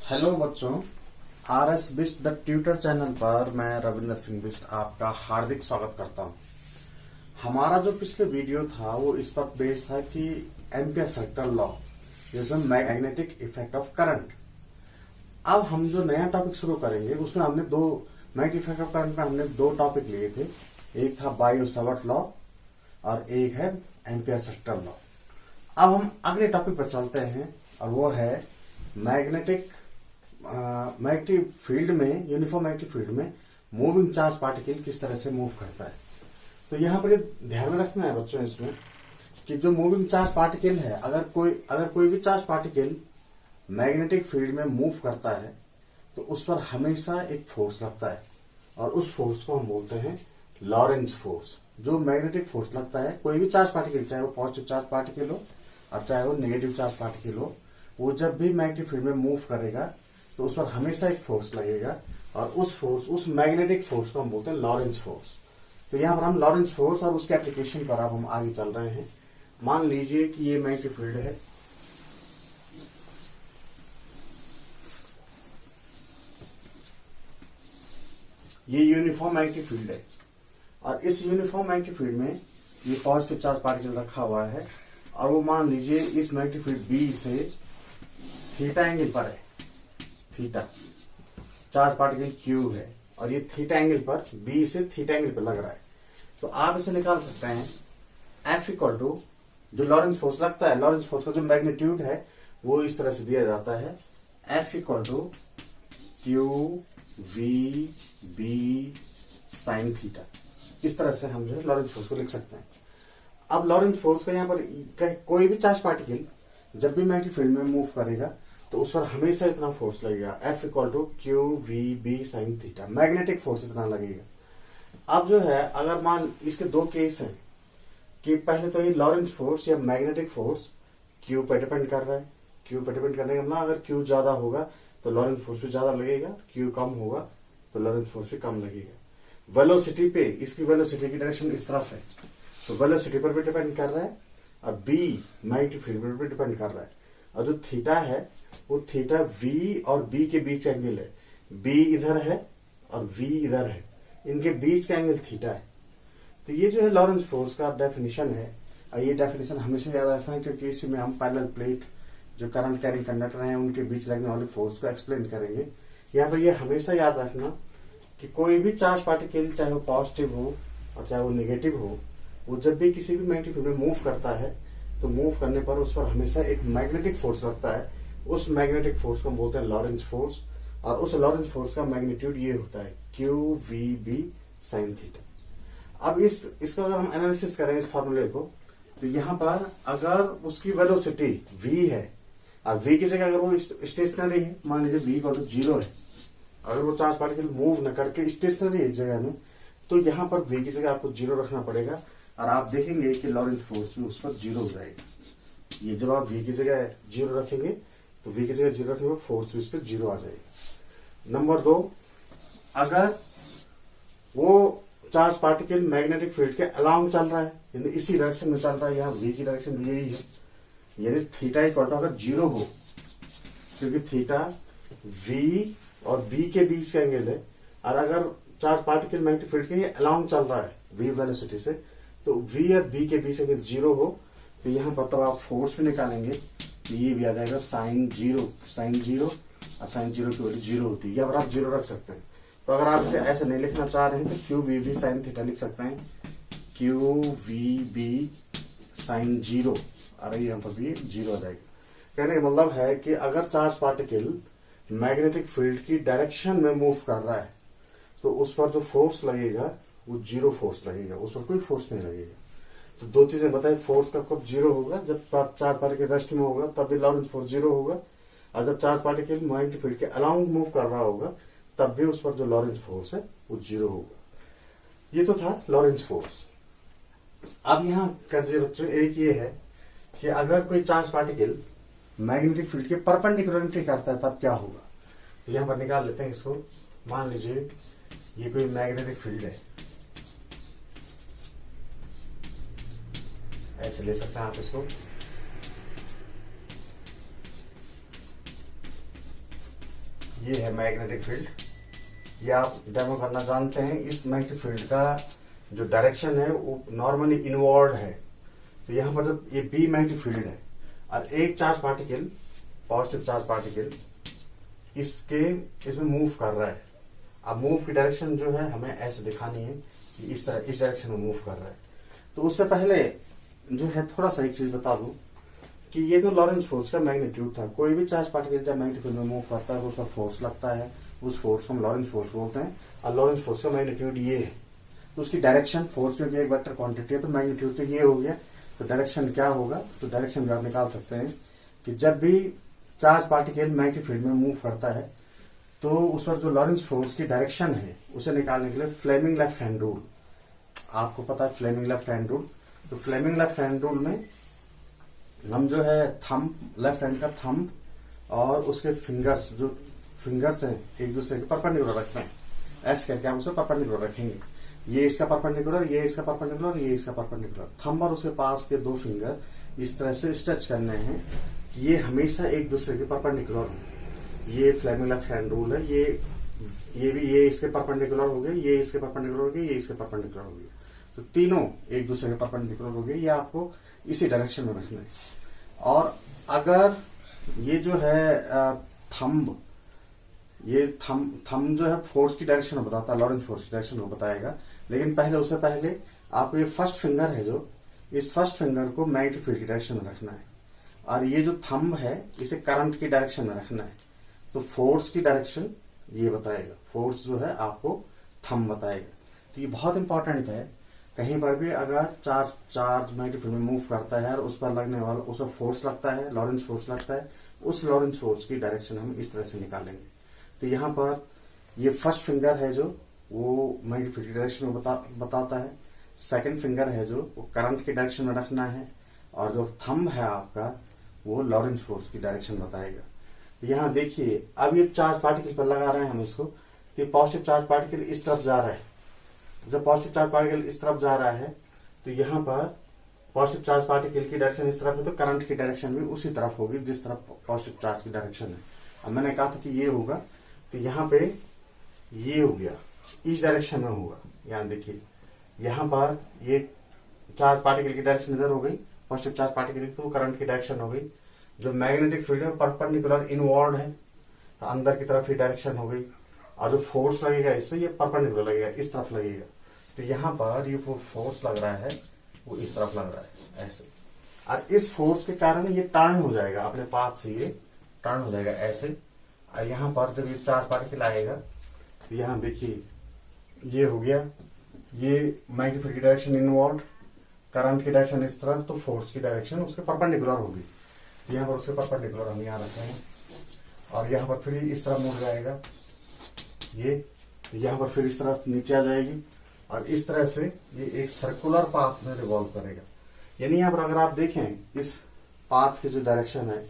Hello बच्चों, R S Bisht the tutor channel पर मैं रविंद्र सिंह बिस्ट आपका हार्दिक स्वागत करता हूं। हमारा जो पिछले वीडियो था वो इस पर बेस्ड था कि एम्पियर सर्किल लॉ, जिसमें मैग्नेटिक इफेक्ट ऑफ करंट। अब हम जो नया टॉपिक शुरू करेंगे उसमें हमने मैग्नेटिक इफेक्ट ऑफ करंट में हमने दो टॉपिक लिए थे। एक था बायो सावर्ट लॉ और एक है एम्पियर सर्किल लॉ। अब हम अगले टॉपिक पर चलते हैं और वो है मैग्नेटिक फील्ड में, यूनिफॉर्म मैग्नेटिक फील्ड में मूविंग चार्ज पार्टिकल किस तरह से मूव करता है। तो यहाँ पर ध्यान में रखना है बच्चों इसमें कि जो मूविंग चार्ज पार्टिकल है, अगर कोई भी चार्ज पार्टिकल मैग्नेटिक फील्ड में मूव करता है तो उस पर हमेशा एक फोर्स लगता है और उस फोर्स को हम बोलते हैं लॉरेंज फोर्स। जो मैग्नेटिक फोर्स लगता है कोई भी चार्ज पार्टिकल, चाहे वो पॉजिटिव चार्ज पार्टिकल हो और चाहे वो नेगेटिव चार्ज पार्टिकल हो, वो जब भी मैग्नेटिक फील्ड में मूव करेगा तो उस पर हमेशा एक फोर्स लगेगा और उस मैग्नेटिक फोर्स को हम बोलते हैं लॉरेंज फोर्स। तो यहाँ पर हम लॉरेंज फोर्स और उसके एप्लीकेशन पर अब हम आगे चल रहे हैं। मान लीजिए कि ये मैग्नेटिक फील्ड है, ये यूनिफॉर्म मैग्नेटिक फील्ड है और इस यूनिफॉर्म मैग्नेटिक फील्ड में ये पॉजिटिव चार्ज पार्टिकल रखा हुआ है और वो मान लीजिए इस मैग्नेटिक फील्ड बी से थीटा एंगल पर है। थीटा चार्ज पार्टिकल क्यू है और ये थीटा एंगल पर, बी से थीटा एंगल पर लग रहा है। तो आप इसे निकाल सकते हैं F इक्वल टू जो लॉरेंज फोर्स लगता है, लॉरेंज फोर्स का जो मैग्नीट्यूड है वो इस तरह से दिया जाता है F equal to Q V B sine theta. इस तरह से हम जो है लॉरेंज फोर्स को लिख सकते हैं। अब लॉरेंज फोर्स का यहाँ पर कोई भी चार्ज पार्टिकल जब भी मैग्नेटिक फील्ड में मूव करेगा तो उस पर हमेशा इतना फोर्स लगेगा F equal to Q V B sine theta. Magnetic force इतना लगेगा। अब जो है अगर मान इसके दो केस हैं कि पहले तो ये लॉरेंज फोर्स या मैग्नेटिक फोर्स क्यू पर डिपेंड कर रहा है। क्यू पर डिपेंड करने का मतलब अगर क्यू ज्यादा होगा तो लॉरेंज फोर्स भी ज्यादा लगेगा, क्यू कम होगा तो लॉरेंज फोर्स भी कम लगेगा। वेलोसिटी पे, इसकी वेलोसिटी की डायरेक्शन इस तरफ है तो वेलोसिटी पर भी डिपेंड कर रहा है और बी मैग्नेटिक फील्ड पर भी डिपेंड कर रहा है। और जो थीटा है वो थीटा V और B के बीच एंगल है। B इधर है और V इधर है, इनके बीच का एंगल थीटा है। तो ये जो है लॉरेंज फोर्स का डेफिनेशन है और ये डेफिनेशन हमेशा याद रखना है क्योंकि इसी में हम पैरेलल प्लेट जो करंट कैरिंग कंडक्टर हैं उनके बीच लगने वाले फोर्स को एक्सप्लेन करेंगे। यहाँ पर ये हमेशा याद रखना कि कोई भी चार्ज पार्टिकल चाहे वो पॉजिटिव हो और चाहे वो निगेटिव हो, वो जब भी किसी भी मैग्नेटिक फील्ड में मूव करता है तो मूव करने पर उस पर हमेशा एक मैग्नेटिक फोर्स लगता है। उस मैग्नेटिक फोर्स को हम बोलते हैं लॉरेंज फोर्स और उस लॉरेंज फोर्स का मैग्नीट्यूड ये होता है Q V B sine theta. अब इसका अगर हम एनालिसिस करें इस फॉर्मूले को तो यहाँ पर अगर उसकी वेलोसिटी v है और v की जगह अगर वो स्टेशनरी है, मान लीजिए v इक्वल टू 0 है, अगर वो चार्ज पार्टिकल मूव न करके स्टेशनरी है एक जगह में तो यहाँ पर v की जगह आपको 0 रखना पड़ेगा और आप देखेंगे कि लॉरेंज फोर्स भी उस पर 0 हो जाएगा। ये जब आप v की जगह 0 रखेंगे तो v की जगह 0 रखने पर फोर्स भी इस पर 0 आ जाएगा। नंबर 2, अगर वो चार्ज पार्टिकल मैग्नेटिक फील्ड के अलाउंग चल रहा है, यानी इसी डायरेक्शन में चल रहा है, यहाँ v की डायरेक्शन भी यही है, यानी थीटा इक्वल टू अगर 0 हो, क्योंकि थीटा v और b के बीच का एंगल है और अगर चार्ज पार्टिकल मैग्नेटिक फील्ड के अलाउंग चल रहा है v वेलोसिटी से तो v और b के बीच अगर 0 हो तो यहाँ पर तो आप फोर्स भी निकालेंगे, ये भी आ जाएगा साइन 0 और साइन 0 की वैल्यू 0 होती है। अगर आप 0 रख सकते हैं तो अगर आप इसे ऐसे नहीं लिखना चाह रहे हैं तो Q V B sine theta लिख सकते हैं, क्यू वी बी साइन 0 और यहाँ पर भी 0 आ जाएगा। कहने का मतलब है कि अगर चार्ज पार्टिकल मैग्नेटिक फील्ड की डायरेक्शन में मूव कर रहा है तो उस पर जो फोर्स लगेगा वो 0 फोर्स लगेगा, उस पर कोई फोर्स नहीं लगेगा। तो दो चीजें बताए, फोर्स का कब 0 होगा, जब चार्ज पार्टिकल रेस्ट में होगा तब भी लॉरेंज फोर्स 0 होगा और जब चार्ज पार्टिकल मैग्नेटिक फील्ड के अलाउंग मूव कर रहा होगा तब भी उस पर जो लॉरेंज फोर्स है वो 0 होगा। ये तो था लॉरेंज फोर्स। अब यहाँ कंसीडर बच्चों एक ये है कि अगर कोई चार्ज पार्टिकल मैग्नेटिक फील्ड के परपेंडिकुलर एंट्री करता है तब क्या होगा। तो यहाँ पर निकाल लेते हैं इसको। मान लीजिए ये कोई मैग्नेटिक फील्ड है, ऐसे ले सकते हैं आप इसको। ये है मैग्नेटिक फील्ड। ये आप डेमो करना जानते हैं। इस मैग्नेटिक फील्ड का जो डायरेक्शन है वो नॉर्मली इनवर्ड है। तो यहाँ पर जब ये बी मैग्नेटिक फील्ड है और एक charge particle, positive charge particle इसमें मूव कर रहा है। अब मूव की डायरेक्शन जो है हमें ऐसे दिखानी है कि इस तरह, इस डायरेक्शन में मूव कर रहा है। तो उससे पहले जो है थोड़ा सा एक चीज बता दूं कि ये जो लॉरेंस फोर्स का मैग्नीट्यूड था, कोई भी चार्ज पार्टिकल जब मैग्नेटिक फील्ड में मूव करता है तो उसका फोर्स लगता है, उस फोर्स को हम लॉरेंस फोर्स बोलते हैं। और लॉरेंस फोर्स का मैग्नीट्यूड ये है। तो उसकी डायरेक्शन, फोर्स क्योंकि एक वेक्टर क्वांटिटी है तो मैग्नीट्यूड तो ये हो गया। तो डायरेक्शन क्या होगा, तो डायरेक्शन भी आप निकाल सकते हैं कि जब भी चार्ज पार्टिकल मैग्नेटिक फील्ड में मूव करता है तो उस पर जो लॉरेंस फोर्स की डायरेक्शन है उसे निकालने के लिए फ्लेमिंग लेफ्ट हैंड रूल, आपको पता है फ्लेमिंग लेफ्ट हैंड रूल। तो फ्लेमिंग लेफ्ट हैंड रूल में हम जो है थंब, लेफ्ट हैंड का थंब और उसके फिंगर्स, जो फिंगर्स हैं एक दूसरे के परपेंडिकुलर रखते हैं। ऐसे करके आप उसे परपेंडिकुलर रखेंगे। ये इसका परपेंडिकुलर, ये इसका परपेंडिकुलर, ये इसका परपेंडिकुलर। थंब और उसके पास के दो फिंगर इस तरह से स्ट्रेच करने हैं कि ये हमेशा एक दूसरे के परपेंडिकुलर हो। ये फ्लेमिंग लेफ्ट हैंड रूल है। ये भी, ये इसके परपेंडिकुलर हो गए, ये इसके परपेंडिकुलर हो गए, ये इसके परपेंडिकुलर हो गए। तो तीनों एक दूसरे के परपेंडिकुलर हो गए। ये आपको इसी डायरेक्शन में रखना है। और अगर ये जो है थंब, ये थंब जो है फोर्स की डायरेक्शन बताता है, लॉरेंस फोर्स की डायरेक्शन को बताएगा। लेकिन पहले, उससे पहले आपको ये फर्स्ट फिंगर है, जो इस फर्स्ट फिंगर को मैग्नेटिक फील्ड की डायरेक्शन में रखना है। और ये जो थंब है इसे करंट की डायरेक्शन में रखना है। तो फोर्स की डायरेक्शन ये बताएगा, फोर्स जो है आपको थंब बताएगा। तो ये बहुत इंपॉर्टेंट है। कहीं पर भी अगर चार्ज मैग्नेटिक फील्ड में मूव करता है और उस पर लगने वाला, उस पर फोर्स लगता है, लॉरेंस फोर्स लगता है, उस लॉरेंस फोर्स की डायरेक्शन हम इस तरह से निकालेंगे। तो यहाँ पर ये फर्स्ट फिंगर है जो वो मैग्नेटिक फील्ड की डायरेक्शन में बताता है। सेकंड फिंगर है जो वो करंट की डायरेक्शन में रखना है। और जो थंब है आपका वो लॉरेंस फोर्स की डायरेक्शन बताएगा। तो यहाँ देखिए, अब ये चार्ज पार्टिकल पर लगा रहे हैं हम इसको, तो ये पॉजिटिव चार्ज पार्टिकल इस तरफ जा रहा है। जब पॉजिटिव चार्ज पार्टिकल इस तरफ जा रहा है तो यहाँ पर पॉजिटिव चार्ज पार्टिकल की डायरेक्शन इस तरफ है, तो करंट की डायरेक्शन भी उसी तरफ होगी जिस तरफ पॉजिटिव चार्ज की डायरेक्शन है। अब मैंने कहा था कि ये होगा, तो यहाँ पे ये हो गया, इस डायरेक्शन में होगा। यहाँ देखिए, यहाँ पर ये चार्ज पार्टिकल की डायरेक्शन इधर हो गई, पॉजिटिव चार्ज पार्टिकल, तो करंट की डायरेक्शन हो गई। जो मैग्नेटिक फील्ड है परपेंडिकुलर इनवर्ड है, तो अंदर की तरफ ही डायरेक्शन हो गई। और जो फोर्स लगेगा इसमें, ये परपेंडिकुलर लगेगा, इस तरफ लगेगा। तो यहाँ पर ये फोर्स लग रहा है वो इस तरफ लग रहा है ऐसे। और इस फोर्स के कारण ये टर्न हो जाएगा, अपने पाथ से ये टर्न हो जाएगा ऐसे। और यहाँ पर जब ये चार्ज पार्टिकल आएगा तो यहाँ देखिए ये हो गया, ये मैग्नेटिक फील्ड की डायरेक्शन इनवर्ड, करंट की डायरेक्शन इस तरफ, तो फोर्स की डायरेक्शन उसके परपेंडिकुलर होगी। यहाँ पर उसके परपेंडिकुलर हम यहाँ रखते हैं। और यहाँ पर फिर इस तरफ मुड़ जाएगा ये, तो यहाँ पर फिर इस तरफ नीचे आ जाएगी। और इस तरह से ये एक सर्कुलर पाथ में रिवॉल्व करेगा। यानी यहाँ पर अगर आप देखें इस पाथ की जो डायरेक्शन है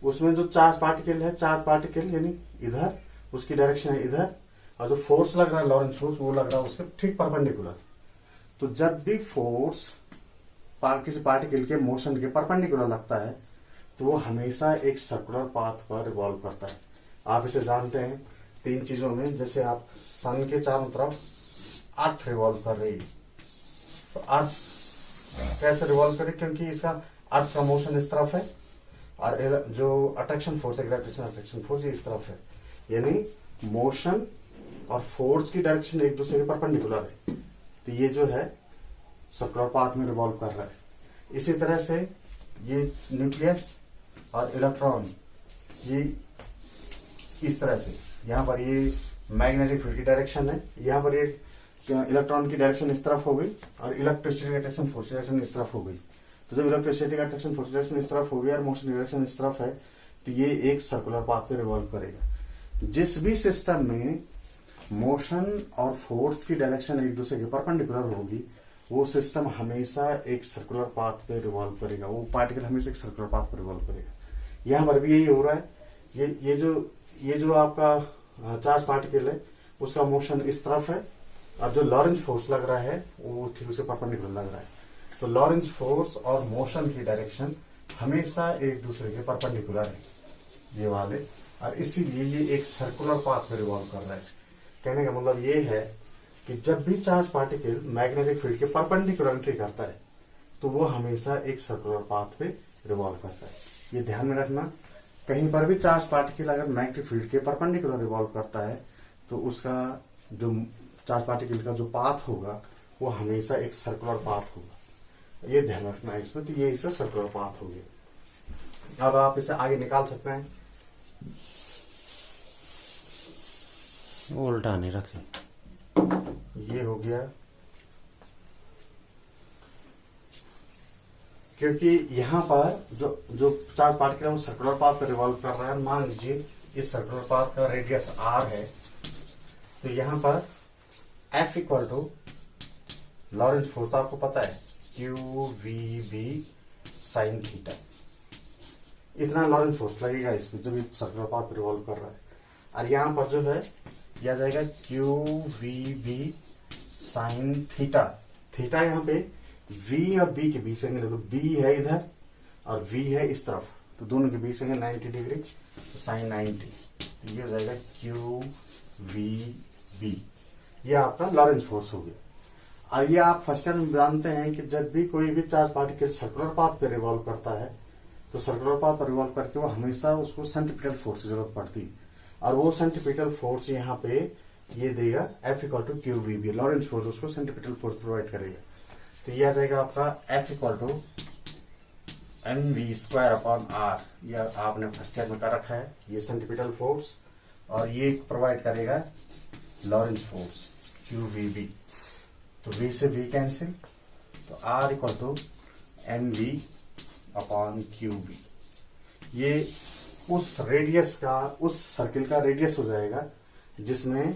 उसमें जो चार्ज पार्टिकल है, चार्ज पार्टिकल यानी इधर, उसकी डायरेक्शन है इधर। और जो फोर्स लग रहा है लॉरेंस फोर्स, वो लग रहा है उसके ठीक परपेंडिकुलर। तो जब भी फोर्स किसी पार्टिकल के मोशन के परपेंडिकुलर लगता है तो वो हमेशा एक सर्कुलर पाथ पर रिवॉल्व करता है। आप इसे जानते हैं तीन चीजों में, जैसे आप सन के चारों तरफ अर्थ रिवॉल्व कर रही है, तो अर्थ कैसे रिवॉल्व करे, क्योंकि इसका अर्थ का मोशन इस तरफ है और जो अट्रैक्शन फोर्स है, ग्रेविटेशनल अट्रैक्शन फोर्स, ये इस तरफ है। यानी मोशन और फोर्स की डायरेक्शन एक दूसरे के परपेंडिकुलर है। तो ये जो है सर्कुलर पाथ में रिवॉल्व कर रहा है। इसी तरह से ये न्यूक्लियस और इलेक्ट्रॉन, ये इस तरह से, यहाँ पर ये मैग्नेटिक फील्ड की डायरेक्शन है, यहाँ पर ये इलेक्ट्रॉन की डायरेक्शन इस तरफ हो गई और इलेक्ट्रोस्टैटिक अट्रैक्शन फोर्स की डायरेक्शन इस तरफ हो गई। तो जब इलेक्ट्रोस्टैटिक अट्रैक्शन फोर्स की डायरेक्शन इस तरफ हो गई और मोशन की डायरेक्शन इस तरफ है, तो ये एक सर्कुलर पाथ पे रिवॉल्व करेगा। जिस भी सिस्टम में मोशन और फोर्स की डायरेक्शन एक दूसरे के परपेंडिकुलर होगी, वो सिस्टम हमेशा एक सर्कुलर पाथ पे रिवॉल्व करेगा, वो पार्टिकल हमेशा एक सर्कुलर पाथ पे रिवॉल्व करेगा। यहाँ पर भी यही हो रहा है। ये जो आपका चार्ज पार्टिकल है उसका मोशन इस तरफ है और जो लॉरेंस फोर्स लग रहा है वो ठीक उसे परपेंडिकुलर लग रहा है। तो लॉरेंस फोर्स और मोशन की डायरेक्शन हमेशा एक दूसरे के परपेंडिकुलर है, ये वाले। और इसीलिए ये एक सर्कुलर पाथ में रिवॉल्व कर रहा है। कहने का मतलब ये है कि जब भी चार्ज पार्टिकल मैग्नेटिक फील्ड के परपेंडिकुलर एंट्री करता है तो वो हमेशा एक सर्कुलर पाथ पे रिवॉल्व करता है। ये ध्यान में रखना, कहीं पर भी चार्ज पार्टिकल अगर मैग्नेटिक फील्ड के परपेंडिकुलर रिवॉल्व करता है तो उसका जो चार्ज पार्टिकल का जो पाथ होगा वो हमेशा एक सर्कुलर पाथ होगा। ये ध्यान रखना है इसमें। तो ये इसका सर्कुलर पाथ हो गया। अब आप इसे आगे निकाल सकते हैं। उल्टा नहीं रख सकते। ये हो गया, क्योंकि यहाँ पर जो चार्ज पार्टिकल है वो सर्कुलर पाथ पर रिवॉल्व कर रहा है। मान लीजिए इस सर्कुलर पाथ का रेडियस r है, तो यहाँ पर F equal to Lorentz force तो आपको पता है QVB साइन थीटा, इतना लॉरेंस फोर्स लगेगा इसमें जब ये सर्कुलर पाथ पर रिवॉल्व कर रहा है। और यहाँ पर जो है यह आ जाएगा QVB साइन थीटा। थीटा यहाँ पे V और B के बीच एंगल है, तो B है इधर और V है इस तरफ, तो दोनों के बीच एंगल 90 डिग्री, तो साइन 90, तो ये हो जाएगा QVB। ये आपका लॉरेंस फोर्स हो गया। और ये आप फर्स्ट टाइम जानते हैं कि जब भी कोई भी चार्ज पार्टिकल सर्कुलर पाथ पे रिवॉल्व करता है तो सर्कुलर पाथ पर रिवॉल्व करके वो हमेशा उसको सेंट्रीपिटल फोर्स की जरूरत पड़ती है, और वो सेंट्रीपिटल फोर्स यहाँ पे ये देगा F equal to QVB, Lorentz force उसको सेंट्रीपिटल फोर्स प्रोवाइड करेगा। तो ये आ जाएगा आपका F equal to mv² upon r। ये आपने फर्स्ट ईयर में कर रखा है, ये सेंट्रीपिटल फोर्स और ये प्रोवाइड करेगा लॉरेंस फोर्स QVB। तो V से V कैंसिल, तो R equal to mv upon QB। ये उस रेडियस का, उस सर्किल का रेडियस हो जाएगा जिसमें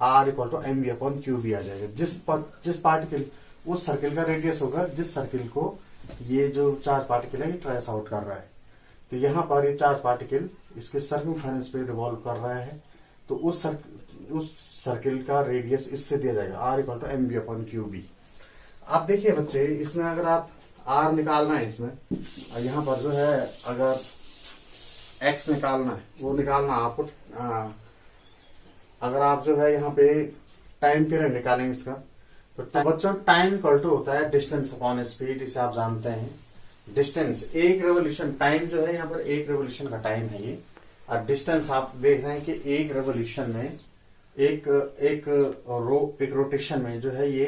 R equal to mv upon QB आ जाएगा। जिस पार्टिकल, उस सर्किल का रेडियस होगा जिस सर्किल को ये जो चार्ज पार्टिकल है ये ट्रेस आउट कर रहा है। तो यहाँ पर ये चार्ज पार्टिकल इसके सर्कमफेरेंस पे रिवॉल्व कर रहा है, तो उस सर्किल का रेडियस इससे दिया जाएगा R equal to mv upon QB। आप देखिए बच्चे, इसमें अगर आप R निकालना है इसमें, और यहाँ पर जो है अगर X निकालना है, वो निकालना आपको, अगर आप जो है यहाँ पे टाइम पीरियड निकालेंगे इसका, तो बच्चों टाइम इक्वल टू होता है डिस्टेंस अपॉन स्पीड, इसे आप जानते हैं। डिस्टेंस, एक रेवोल्यूशन, टाइम जो है यहाँ पर एक रेवोल्यूशन का टाइम है ये, और डिस्टेंस आप देख रहे हैं कि एक रेवोल्यूशन में एक रोटेशन में जो है ये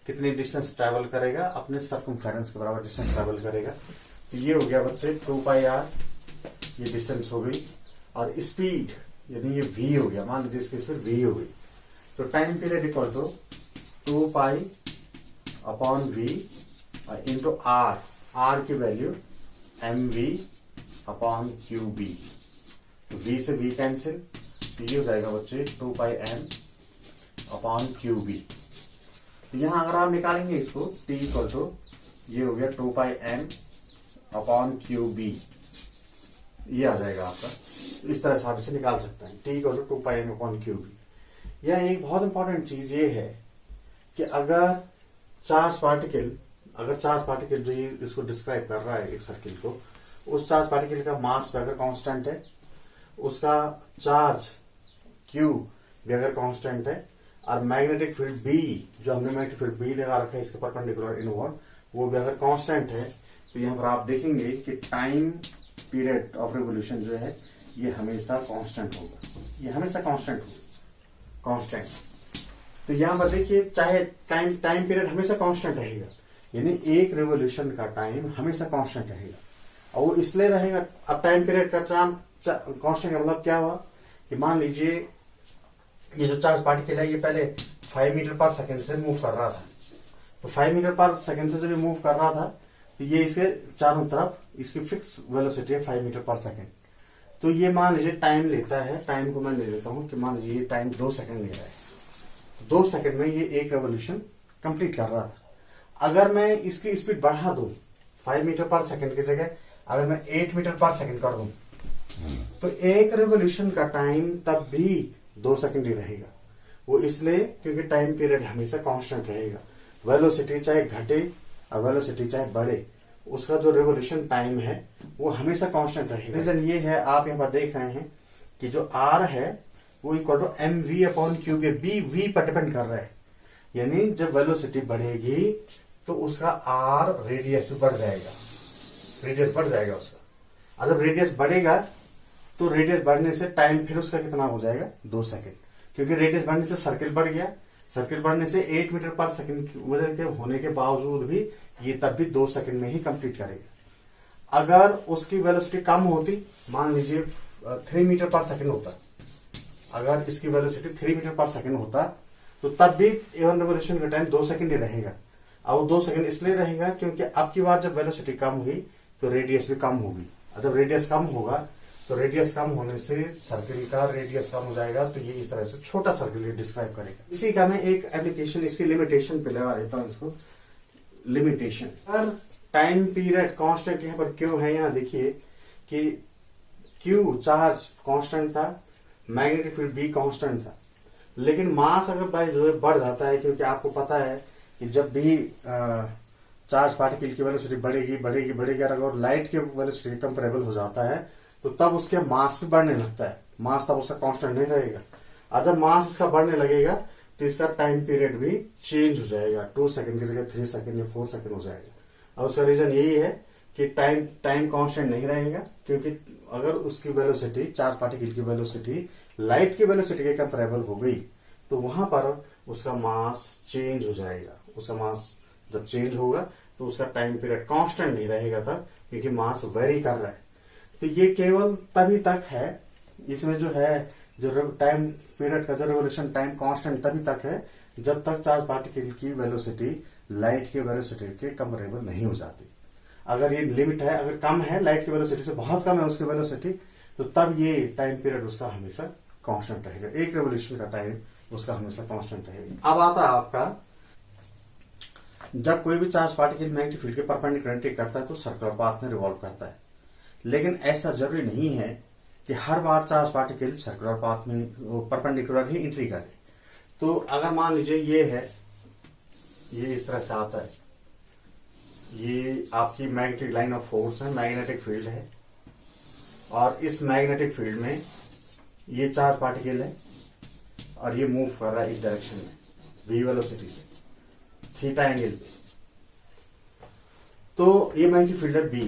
कितनी डिस्टेंस ट्रेवल करेगा, अपने सर्कमफेरेंस के बराबर डिस्टेंस ट्रेवल करेगा। तो ये हो गया बच्चे 2πr, ये डिस्टेंस हो गई, और स्पीड यानी ये v हो गया, मान लीजिए इसकी स्पीड v हो गई। तो time period equal to 2π upon v into r की वैल्यू mv अपॉन QB। तो v से v कैंसिल, तो ये हो जाएगा बच्चे 2πm अपॉन QB। तो यहां अगर आप निकालेंगे इसको t इक्वल टू, ये हो गया 2πm अपॉन QB, ये आ जाएगा आपका। तो इस तरह से आप इसे निकाल सकते हैं, t equal to 2πm upon QB। यह एक बहुत इंपॉर्टेंट चीज ये है कि अगर चार्ज पार्टिकल जो ये इसको डिस्क्राइब कर रहा है एक सर्किल को, उस चार्ज पार्टिकल का मास भी अगर कांस्टेंट है, उसका चार्ज Q भी अगर कांस्टेंट है, और मैग्नेटिक फील्ड B, जो हमने मैग्नेटिक फील्ड B लगा रखा है इसके परपेंडिकुलर इनवर्ड, वो भी अगर कांस्टेंट है, तो यहाँ पर आप देखेंगे कि टाइम पीरियड ऑफ रिवोल्यूशन जो है ये हमेशा कांस्टेंट होगा, ये हमेशा कांस्टेंट होगा, कांस्टेंट। तो यहाँ पर देखिए, चाहे टाइम पीरियड हमेशा कांस्टेंट रहेगा, यानी एक रिवोल्यूशन का टाइम हमेशा कांस्टेंट रहेगा, और वो इसलिए रहेगा। अब टाइम पीरियड का टाइम कांस्टेंट का मतलब क्या हुआ कि मान लीजिए ये जो चार्ज पार्टिकल है ये पहले 5 मीटर पर सेकंड से मूव कर रहा था, तो 5 मीटर पर सेकंड से जब ये मूव कर रहा था तो ये इसके चारों तरफ इसकी फिक्स वेलोसिटी है 5 मीटर पर सेकंड। तो ये मान लीजिए टाइम लेता है, टाइम को मैं ले लेता हूं कि मान लीजिए ये टाइम 2 सेकंड ले रहा है, 2 सेकंड में ये एक रेवोल्यूशन कंप्लीट कर रहा था। अगर मैं इसकी स्पीड बढ़ा दूं 5 मीटर पर सेकंड की जगह अगर मैं 8 मीटर पर सेकंड कर दूं, तो एक रेवोल्यूशन का टाइम तब भी 2 सेकंड ही रहेगा। वो इसलिए क्योंकि टाइम पीरियड हमेशा कांस्टेंट रहेगा, वेलोसिटी चाहे घटे और वेलोसिटी चाहे बढ़े, उसका जो रेवोल्यूशन टाइम है वो हमेशा कांस्टेंट रहेगा। रीजन ये है, आप यहाँ पर देख रहे हैं कि जो आर है वो equal to M V upon Q के बी वी पर डिपेंड कर रहा है। यानी जब वेलोसिटी बढ़ेगी तो उसका आर रेडियस भी बढ़ जाएगा, रेडियस बढ़ जाएगा उसका। और जब रेडियस बढ़ेगा तो रेडियस बढ़ने से टाइम फिर उसका कितना हो जाएगा, 2 सेकंड, क्योंकि रेडियस बढ़ने से सर्किल बढ़ गया। सर्किल बढ़ने से 8 मीटर पर सेकंड की वजह के होने के बावजूद भी ये तब भी 2 सेकंड में ही कंप्लीट करेगा। अगर उसकी वेलोसिटी कम होती, मान लीजिए 3 मीटर पर सेकंड होता, अगर इसकी वेलोसिटी 3 मीटर पर सेकंड होता तो तब भी A1 रिवोल्यूशन का टाइम 2 सेकंड ही रहेगा। अब वो 2 सेकंड इसलिए रहेगा क्योंकि अब की बार जब वेलोसिटी कम हुई तो रेडियस भी कम होगी। और जब रेडियस कम होगा तो रेडियस कम होने से सर्किल का रेडियस कम हो जाएगा, तो ये इस तरह से छोटा सर्किल डिस्क्राइब करेगा। इसी का मैं एक एप्लीकेशन इसकी लिमिटेशन पे लगा देता हूं, इसको लिमिटेशन। और टाइम पीरियड कांस्टेंट यहाँ पर क्यों है, यहाँ देखिए कि क्यू चार्ज कांस्टेंट था, मैग्नेटिक फील्ड बी कांस्टेंट था, लेकिन मास अगर बाय जो है बढ़ जाता है, क्योंकि आपको पता है कि जब भी चार्ज पार्टिकल की वेलोसिटी बढ़ेगी बढ़ेगी बढ़ेगी, अगर लाइट के वेलोसिटी कंपेरेबल हो जाता है तो तब उसके मास भी बढ़ने लगता है। मास तब उसका कांस्टेंट नहीं रहेगा, और जब मास इसका बढ़ने लगेगा तो इसका टाइम पीरियड भी चेंज हो जाएगा, 2 सेकंड की जगह 3 सेकंड या 4 सेकंड हो जाएगा। और उसका रीजन यही है कि टाइम कांस्टेंट नहीं रहेगा, क्योंकि अगर उसकी वेलोसिटी चार्ज पार्टिकल की वेलोसिटी लाइट की वेलोसिटी के कंपेरेबल हो गई तो वहां पर उसका मास चेंज हो जाएगा। उसका मास जब चेंज होगा तो उसका टाइम पीरियड कांस्टेंट नहीं रहेगा तब, क्योंकि मास वेरी कर रहा है। तो ये केवल तभी तक है, इसमें जो है जो टाइम पीरियड का जो रिवोल्यूशन टाइम कांस्टेंट तभी तक है जब तक चार्ज पार्टिकल की वेलोसिटी लाइट की वेलोसिटी के कंपेरेबल नहीं हो जाती। अगर ये लिमिट है, अगर कम है, लाइट की वेलोसिटी से बहुत कम है उसकी वेलोसिटी, तो तब ये टाइम पीरियड उसका हमेशा कांस्टेंट रहेगा, एक रिवोल्यूशन का टाइम उसका हमेशा कांस्टेंट रहेगा। अब आता है आपका, जब कोई भी चार्ज पार्टिकल मैग्नेटिक फील्ड के परपेंडिकुलर एंट्री करता है तो सर्कुलर पाथ में रिवॉल्व करता है। लेकिन ऐसा जरूरी नहीं है कि हर बार चार्ज पार्टिकल सर्कुलर पाथ में परपेंडिकुलर ही एंट्री करे। तो अगर मान लीजिए ये है, ये इस तरह से आता है, ये आपकी मैग्नेटिक लाइन ऑफ फोर्स है, मैग्नेटिक फील्ड है, और इस मैग्नेटिक फील्ड में ये चार्ज पार्टिकल है और ये मूव कर रहा है इस डायरेक्शन में v वेलोसिटी से थीटा एंगल पे। तो ये मैग्नेटिक फील्ड है B।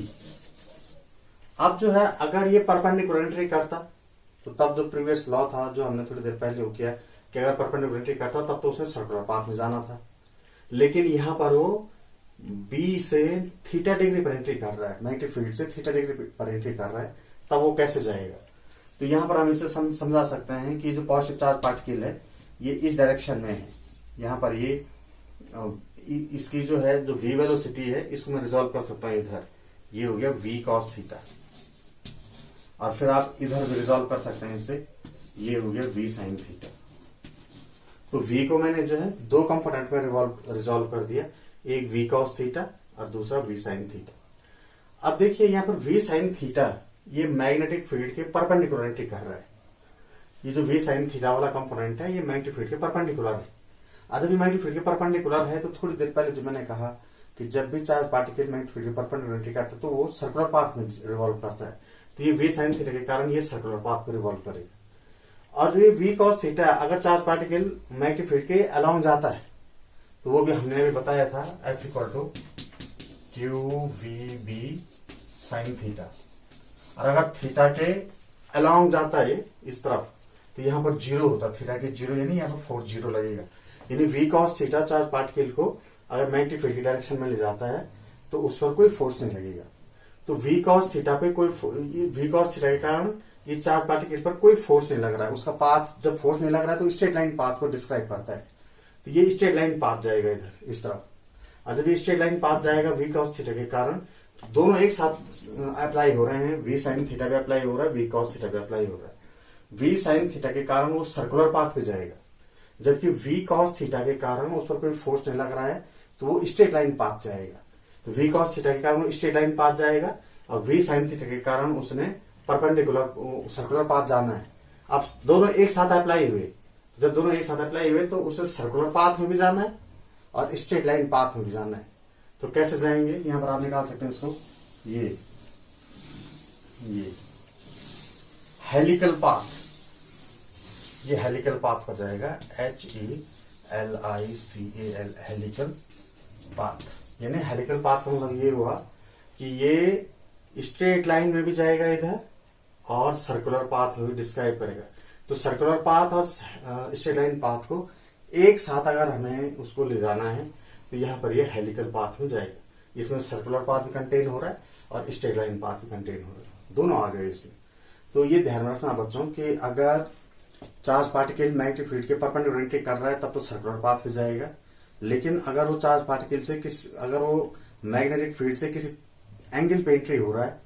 अब जो है अगर ये परपेंडिकुलर एंट्री करता तो तब जो प्रीवियस लॉ था जो हमने थोड़ी देर पहले वो किया कि अगर परपेंडिकुलर एंट्री करता तब तो उसे सर्कुलर पाथ में जाना था, लेकिन यहां पर वो B से थीटा डिग्री पर एंट्री कर रहा है, मैग्नेटिक फील्ड से थीटा डिग्री पर एंट्री कर रहा है, तब वो कैसे जाएगा। तो यहां पर हम इसे समझा सकते हैं कि जो पॉजिटिव चार्ज पार्टिकल है ये इस डायरेक्शन में है, यहाँ पर ये इसकी जो है जो v वेलोसिटी है इसको मैं रिजॉल्व कर सकता हूं इधर, ये हो गया v cos थीटा, और फिर आप इधर भी रिजॉल्व कर सकते हैं इसे, ये हो गया v sin थीटा। तो v को मैंने जो है 2 कंपोनेंट में रिजॉल्व कर दिया, एक v cos थीटा और दूसरा v sin थीटा। अब देखिए यहाँ पर v sin थीटा ये मैग्नेटिक फील्ड के परपेंडिकुलर एंट्री कर रहा है। ये जो v sin थीटा वाला कंपोनेंट है ये मैग्नेटिक फील्ड के परपेंडिकुलर है। जब ये मैग्नेटिक फील्ड के परपेंडिकुलर है तो थोड़ी देर पहले जो मैंने कहा कि जब भी चार्ज पार्टिकल मैग्नेटिक फील्ड के परपेंडिकुलर एंट्री करता है तो वो सर्कुलर पाथ में रिवॉल्व करता है, तो ये v sin थीटा के कारण ये सर्कुलर पाथ में रिवॉल्व करेगा। और जो ये v cos थीटा अगर चार्ज पार्टिकल मैग्नेटिक फील्ड के अलोंग जाता है तो वो भी हमने अभी बताया था F equal to QVB sin theta. और अगर थीटा के अलोंग जाता है इस तरफ तो यहाँ पर 0 होता, थीटा के 0 यानी यहाँ पर 4 0 लगेगा, यानी v cos theta charge particle को अगर मैग्नेटिक फील्ड की डायरेक्शन में ले जाता है तो उस पर कोई फोर्स नहीं लगेगा। तो v cos थीटा पे कोई v cos थीटा के कारण ये चार्ज पार्टिकल पर कोई फोर्स नहीं लग रहा है, उसका पाथ जब फोर्स नहीं लग रहा है तो स्ट्रेट लाइन पाथ को डिस्क्राइब करता है। तो ये स्ट्रेट लाइन पाथ जाएगा इधर इस तरफ, और जब ये स्ट्रेट लाइन पाथ जाएगा v cos थीटा के कारण तो दोनों एक साथ अप्लाई हो रहे हैं, v sin थीटा भी अप्लाई हो रहा है, v cos थीटा भी अप्लाई हो रहा है। v sin थीटा के कारण वो सर्कुलर पाथ पे जाएगा, जबकि v cos थीटा के कारण उस पर कोई फोर्स नहीं लग रहा है तो वो स्ट्रेट लाइन पाथ जाएगा। तो v cos थीटा के कारण वो स्ट्रेट लाइन पाथ जाएगा और v sin थीटा के कारण उसने परपेंडिकुलर सर्कुलर पाथ जाना है। अब दोनों एक साथ अप्लाई हुए, जब दोनों एक साथ अप्लाई हुए तो उसे सर्कुलर पाथ में भी जाना है और स्ट्रेट लाइन पाथ में भी जाना है। तो कैसे जाएंगे, यहां पर आप निकाल सकते हैं इसको, ये हेलिकल पाथ ये हेलिकल पाथ पर जाएगा, HELICAL, हेलिकल पाथ। यानी हेलिकल पाथ का मतलब ये हुआ कि ये स्ट्रेट लाइन में भी जाएगा इधर और सर्कुलर पाथ में भी डिस्क्राइब करेगा। तो सर्कुलर पाथ और स्ट्रेट लाइन पाथ को एक साथ अगर हमें उसको ले जाना है तो यहाँ पर ये हेलिकल पाथ में जाएगा। इसमें सर्कुलर पाथ भी कंटेन हो रहा है और स्ट्रेट लाइन पाथ भी कंटेन हो रहा है, दोनों आ गए इसमें। तो ये ध्यान में रखना बच्चों कि अगर चार्ज पार्टिकल मैग्नेटिक फील्ड के परपेंडिकुलर एंट्री कर रहा है तब तो सर्कुलर पाथ पे जाएगा, लेकिन अगर वो चार्ज पार्टिकल से अगर वो मैग्नेटिक फील्ड से किसी एंगल पे एंट्री हो रहा है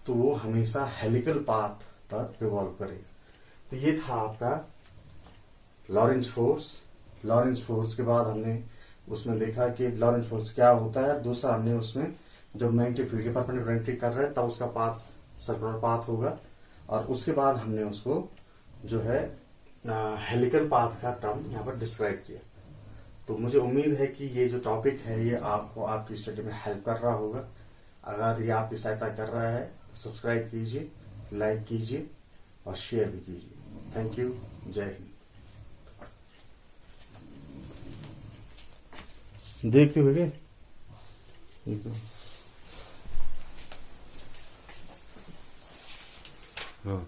तो वो हमेशा हेलिकल पाथ पर रिवॉल्व करेगा। तो ये था आपका लॉरेंज फोर्स। लॉरेंज फोर्स के बाद हमने उसमें देखा कि लॉरेंज फोर्स क्या होता है। दूसरा हमने उसमें जब मैग्नेटिक फील्ड के परपेंडिकुलर एंट्री कर रहा है तब उसका पाथ सर्कुलर पाथ होगा, और उसके बाद हमने उसको जो है हेलिकल पाथ का टर्म यहाँ पर डिस्क्राइब किया। तो मुझे उम्मीद है कि ये जो टॉपिक है ये आपको आपकी स्टडी में हेल्प कर रहा होगा। अगर ये आपकी सहायता कर रहा है सब्सक्राइब कीजिए, लाइक कीजिए और शेयर भी कीजिए। Thank you. जय हिंद। देखते हुए गए हाँ।